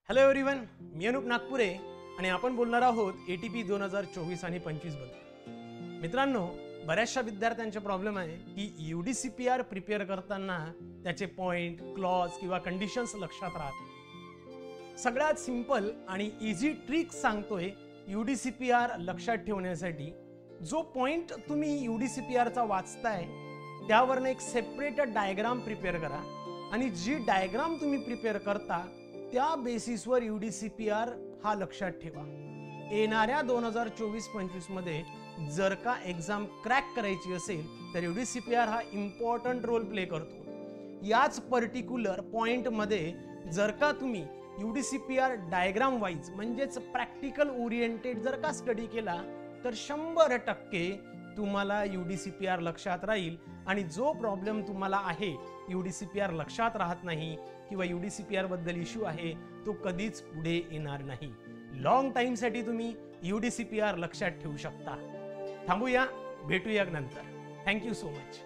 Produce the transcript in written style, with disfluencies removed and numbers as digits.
Hello everyone, मी अनुप नागपुरे आणि आपण बोलणार आहोत ATP 2024 आणि 25 बद्दल. मित्रांनो, बऱ्याचशा विद्यार्थ्यांचे प्रॉब्लेम आहे की UDCPR प्रिपेअर करताना त्याचे पॉइंट, क्लॉज किंवा कंडिशन्स लक्षात राहतात. सगळ्यात सिंपल आणि इझी ट्रिक सांगतोय UDCPR लक्षात ठेवण्यासाठी. जो पॉइंट तुम्ही UDCPR चा वाचताय त्यावरनं एक सेपरेट डायग्राम प्रिपेअर करा आणि जी डायग्राम तुम्ही प्रिपेअर करता त्या बेसिसवर UDCPR हा लक्षात ठेवा. येणाऱ्या 2024-25 मध्ये जर का एक्झाम क्रॅक करायची असेल तर UDCPR हा इम्पॉर्टंट रोल प्ले करतो. याच पर्टिक्युलर पॉइंट मध्ये जर का तुम्ही UDCPR डायग्राम वाईज म्हणजेच प्रॅक्टिकल ओरिएंटेड जर का स्टडी केला तर 100% तुम्हाला UDCPR लक्षात राहील आणि जो प्रॉब्लेम तुम्हाला आहे UDCPR लक्षात राहत नाही किंवा UDCPR बद्दल इश्यू आहे तो कधीच पुढे येणार नाही. लॉंग टाइम साठी तुम्ही UDCPR लक्षात ठेवू शकता. थांबूया, भेटूया नंतर. Thank you so much.